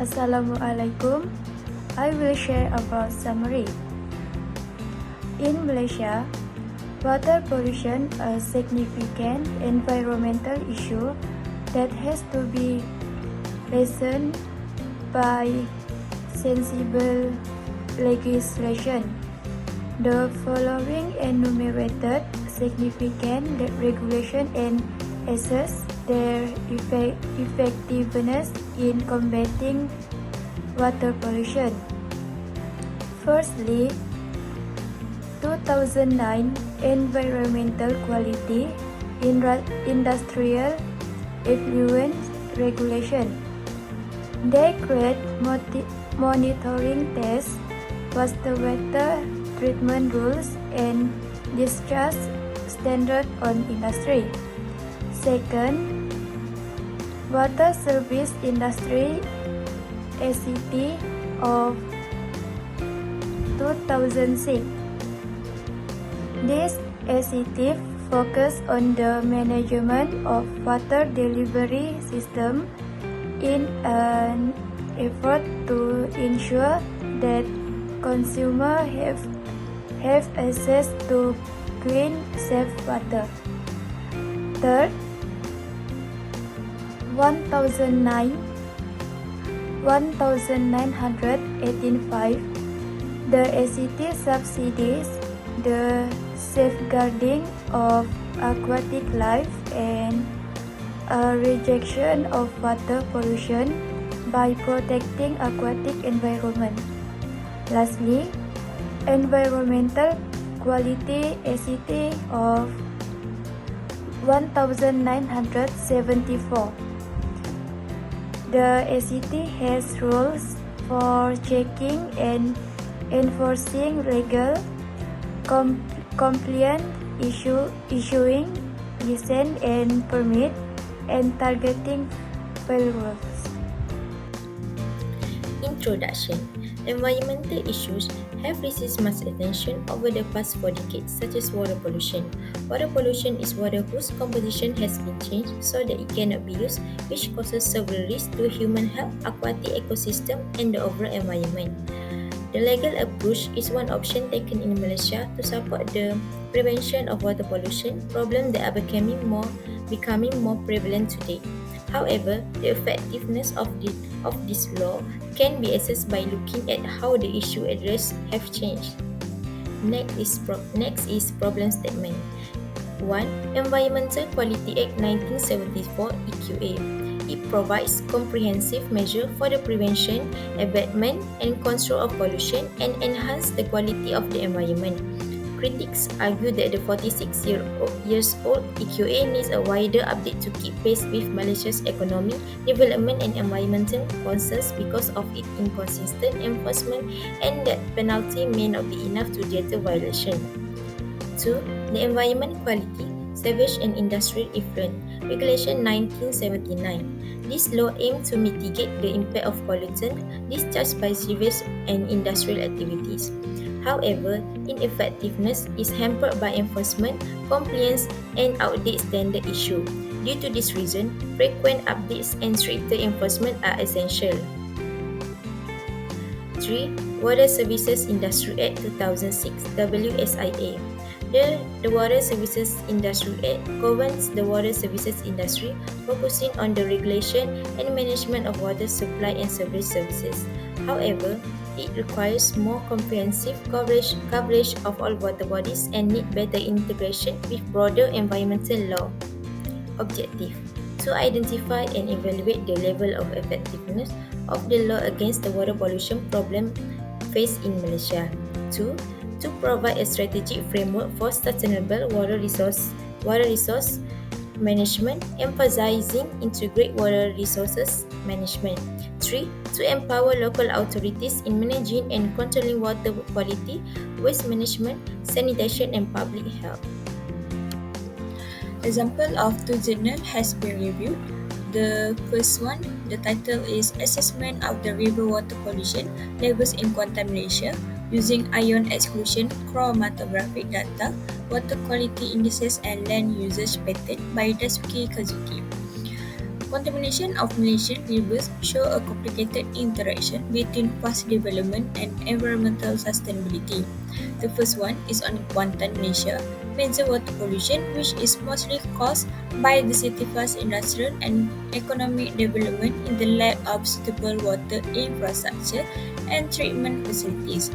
Assalamualaikum. I will share about summary. In Malaysia, water pollution is a significant environmental issue that has to be lessened by sensible legislation. The following enumerated significant regulation and assess their effectiveness in combating water pollution. Firstly, 2009 Environmental Quality Industrial Effluent Regulation. They create monitoring tests, wastewater treatment rules, and discharge standard on industry. Second, Water Service Industry ACT of 2006. This ACT focus on the management of water delivery system in an effort to ensure that consumers have access to clean, safe water. Third, 1918.5, the ACT subsidies the safeguarding of aquatic life and a rejection of water pollution by protecting aquatic environment. Lastly, Environmental Quality ACT of 1974. The ACT has rules for checking and enforcing legal compliant issuing license and permit and targeting failures. Introduction. Environmental issues have received much attention over the past 4 decades, such as water pollution. Water pollution is water whose composition has been changed so that it cannot be used, which causes several risks to human health, aquatic ecosystem, and the overall environment. The legal approach is one option taken in Malaysia to support the prevention of water pollution, problems that are becoming more prevalent today. However, the effectiveness of this law can be assessed by looking at how the issue addressed have changed. Next is problem statement. 1. Environmental Quality Act 1974 EQA. It provides comprehensive measures for the prevention, abatement, and control of pollution and enhance the quality of the environment. Critics argue that the 46-years-old EQA needs a wider update to keep pace with Malaysia's economic development and environmental concerns because of its inconsistent enforcement and that penalty may not be enough to deter violation. 2. The Environment Quality, Sewage and Industrial Effluent Regulation 1979. This law aims to mitigate the impact of pollutants discharged by sewage and industrial activities. However, ineffectiveness is hampered by enforcement, compliance, and outdated standard issue. Due to this reason, frequent updates and stricter enforcement are essential. 3. Water Services Industrial Act 2006 WSIA. The Water Services Industrial Act governs the water services industry, focusing on the regulation and management of water supply and sewage services. However, it requires more comprehensive coverage of all water bodies and need better integration with broader environmental law. Objective: to identify and evaluate the level of effectiveness of the law against the water pollution problem faced in Malaysia. 2. To provide a strategic framework for sustainable water resource management, emphasizing integrated water resources management. 3. To empower local authorities in managing and controlling water quality, waste management, sanitation, and public health. Example of two journals has been reviewed. The first one, the title is Assessment of the River Water Pollution Levels in Contamination using Ion Exclusion Chromatographic Data, Water Quality Indices and Land Usage Pattern by Daisuke Kazuki. Contamination of Malaysian rivers show a complicated interaction between past development and environmental sustainability. The first one is on Kuantan, Malaysia, major water pollution, which is mostly caused by the city's fast industrial and economic development in the lack of suitable water infrastructure and treatment facilities.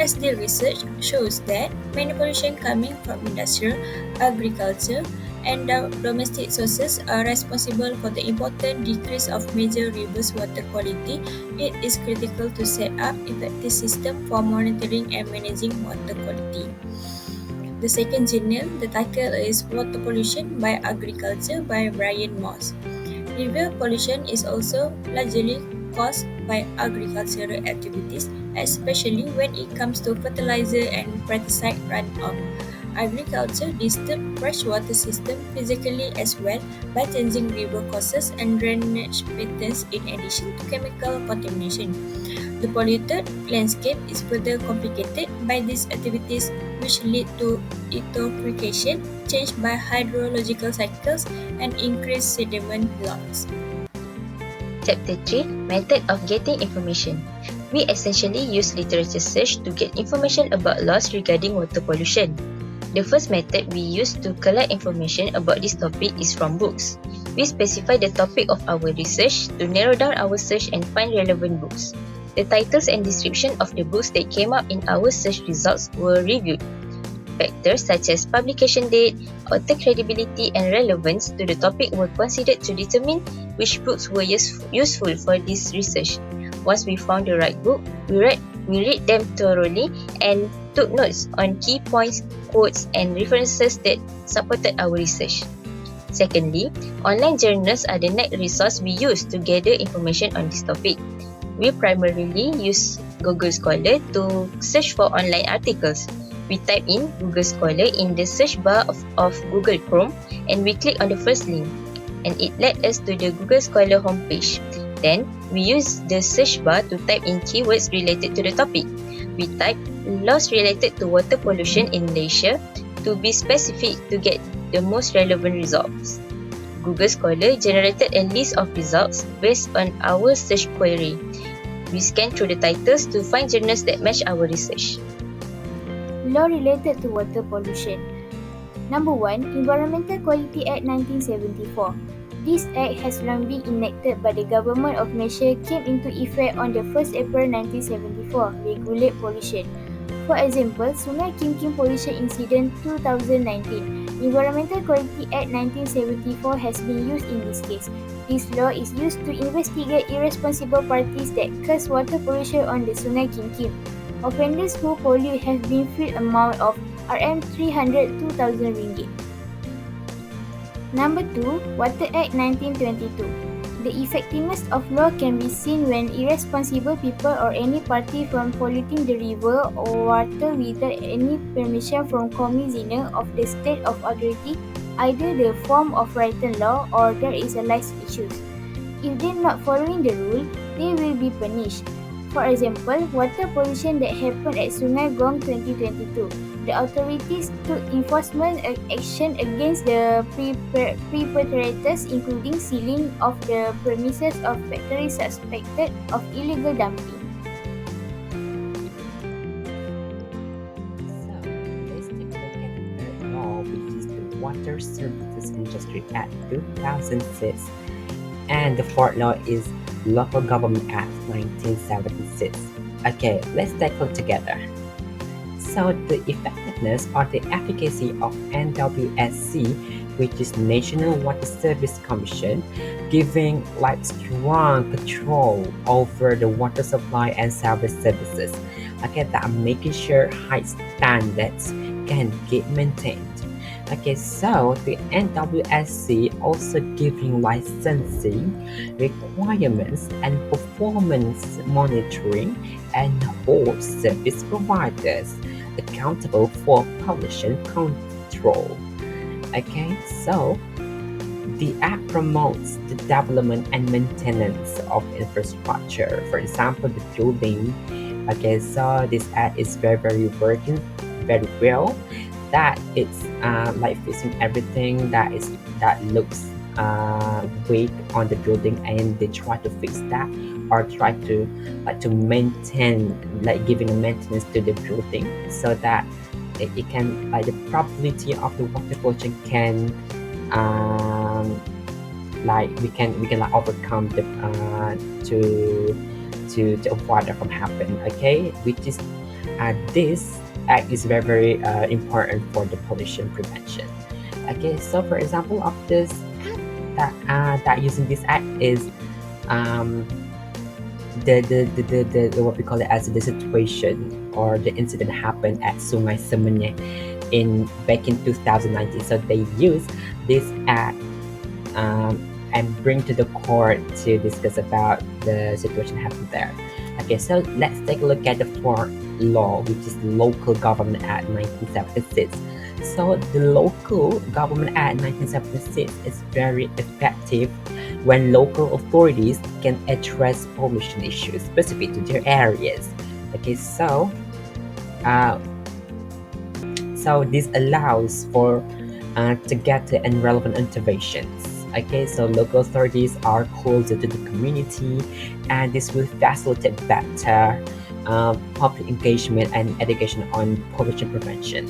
As the research shows that many pollution coming from industrial, agriculture, and domestic sources are responsible for the important decrease of major rivers' water quality. It is critical to set up effective system for monitoring and managing water quality. The second journal, the title is Water Pollution by Agriculture by Brian Moss. River pollution is also largely caused by agricultural activities, especially when it comes to fertilizer and pesticide runoff. Agriculture disturbs freshwater system physically as well by changing river courses and drainage patterns in addition to chemical contamination. The polluted landscape is further complicated by these activities which lead to eutrophication, change by hydrological cycles, and increased sediment loss. Chapter 3 Method of Getting Information. We essentially use literature search to get information about laws regarding water pollution. The first method we use to collect information about this topic is from books. We specify the topic of our research to narrow down our search and find relevant books. The titles and description of the books that came up in our search results were reviewed. Factors such as publication date, author credibility, and relevance to the topic were considered to determine which books were useful for this research. Once we found the right book, we read them thoroughly and took notes on key points, quotes, and references that supported our research. Secondly, online journals are the next resource we use to gather information on this topic. We primarily use Google Scholar to search for online articles. We type in Google Scholar in the search bar of Google Chrome and we click on the first link, and it led us to the Google Scholar homepage. Then, we use the search bar to type in keywords related to the topic. We type laws related to water pollution in Malaysia to be specific to get the most relevant results. Google Scholar generated a list of results based on our search query. We scan through the titles to find journals that match our research. Law related to water pollution. Number 1, Environmental Quality Act 1974. This act has long been enacted by the Government of Malaysia, came into effect on the 1st April 1974, regulate pollution. For example, Sungai Kim Kim Pollution Incident 2019. Environmental Quality Act 1974 has been used in this case. This law is used to investigate irresponsible parties that cause water pollution on the Sungai Kim Kim. Offenders who pollute have been fined amount of Rm300 2,000 ringgit. Number 2, Water Act 1922. The effectiveness of law can be seen when irresponsible people or any party from polluting the river or water without any permission from Commissioner of the State of Authority, either the form of written law or there is a license issues. If they are not following the rule, they will be punished. For example, water pollution that happened at Sungai Gong 2022. The authorities took enforcement action against the perpetrators, including sealing of the premises of factories suspected of illegal dumping. So, let's take a look at the third law, which is the Water Services Industry Act 2006. And the fourth law is Local Government Act 1976. Okay, let's tackle together. So the effectiveness or the efficacy of NWSC, which is National Water Service Commission, giving strong control over the water supply and services. Okay, that are making sure high standards can get maintained. Okay, so the NWSC also giving licensing requirements and performance monitoring and holds service providers accountable for pollution control. Okay, so the act promotes the development and maintenance of infrastructure. For example, the building. Okay, so this act is very working very well. That it's fixing everything that looks weak on the building, and they try to fix that, or try to maintain, like giving a maintenance to the building, so that it can, like, the probability of the water pollution can, um, like we can like overcome the to avoid that from happen. Okay, which is this act is very very important for the pollution prevention. Okay, so for example of this that using this act is um the what we call it as the situation or the incident happened at Sungai Semenyih in back in 2019. So they use this act and bring to the court to discuss about the situation happened there. Okay, so let's take a look at the fourth law, which is Local Government Act 1976. So the Local Government Act 1976 is very effective when local authorities can address pollution issues specific to their areas. Okay, uh, so this allows for targeted and relevant interventions. Okay, so local authorities are closer to the community, and this will facilitate better public engagement and education on pollution prevention.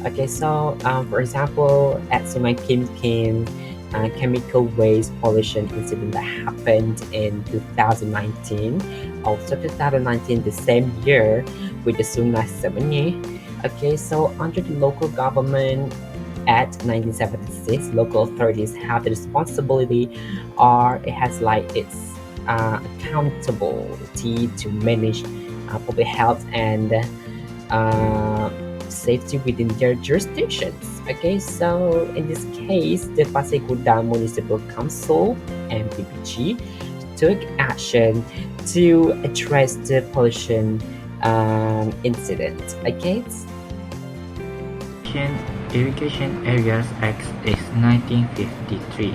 Okay, so for example, at Sungai Kim Kim, chemical waste pollution incident that happened in 2019, also 2019, the same year with the Sungai Semenyih. Okay, so under the local government Act 1976, local authorities have the responsibility, or it has like its accountability to manage public health and safety within their jurisdictions. Okay, so in this case, the Pasir Gudang Municipal Council (MPPG) took action to address the pollution incident. Okay. Irrigation Areas Act is 1953.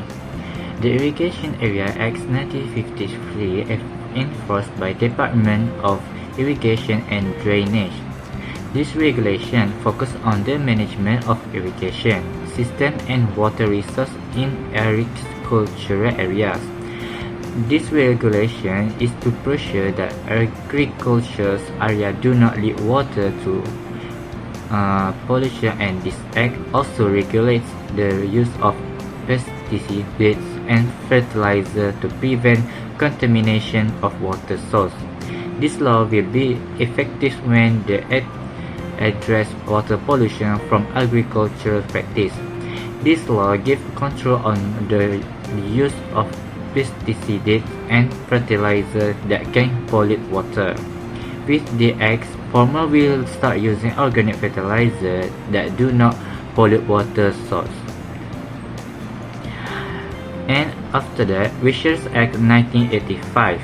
The Irrigation Area Act 1953 is enforced by Department of Irrigation and Drainage. This regulation focuses on the management of irrigation system and water resource in agricultural areas. This regulation is to ensure that agricultural areas do not leak water to pollution, and this act also regulates the use of pesticides and fertilizer to prevent contamination of water source. This law will be effective when they address water pollution from agricultural practice. This law gives control on the use of pesticides and fertilizer that can pollute water. With the act, farmers will start using organic fertilizer that do not pollute water source. And after that, Fisheries Act 1985.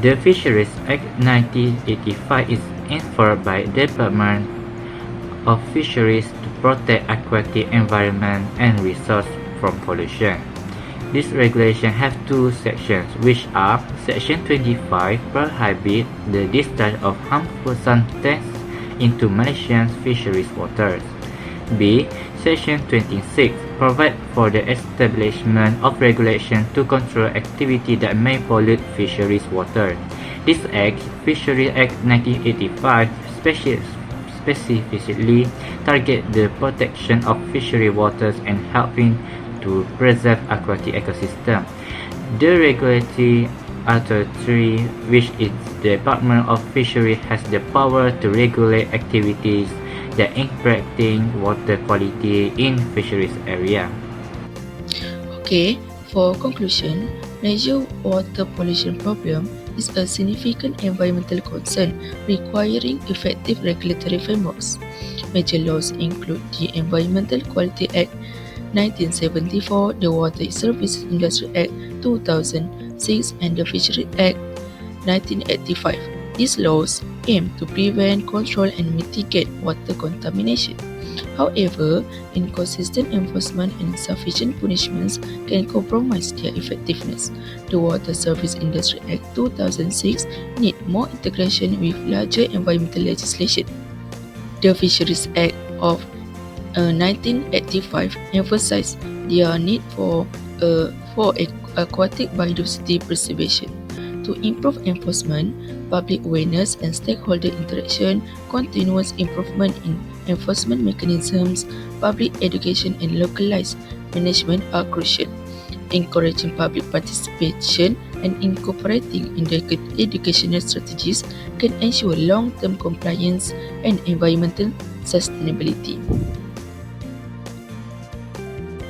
The Fisheries Act 1985 is enforced by Department of Fisheries to protect aquatic environment and resource from pollution. This regulation has two sections, which are Section 25 prohibits the discharge of harmful substances into Malaysian fisheries waters. B. Section 26 provides for the establishment of regulation to control activity that may pollute fisheries water. This Act, Fisheries Act 1985, specifically targets the protection of fishery waters and helping to preserve aquatic ecosystem. The regulatory authority, which is the Department of Fisheries, has the power to regulate activities that impacting water quality in fisheries area. Okay, for conclusion, Malaysia water pollution problem is a significant environmental concern requiring effective regulatory frameworks. Major laws include the Environmental Quality Act 1974, the Water Services Industry Act 2006, and the Fisheries Act 1985. These laws aim to prevent, control, and mitigate water contamination. However, inconsistent enforcement and insufficient punishments can compromise their effectiveness. The Water Service Industry Act 2006 needs more integration with larger environmental legislation. The Fisheries Act of 1985 emphasized their need for aquatic biodiversity preservation. To improve enforcement, public awareness and stakeholder interaction, continuous improvement in enforcement mechanisms, public education and localized management are crucial. Encouraging public participation and incorporating in the educational strategies can ensure long-term compliance and environmental sustainability.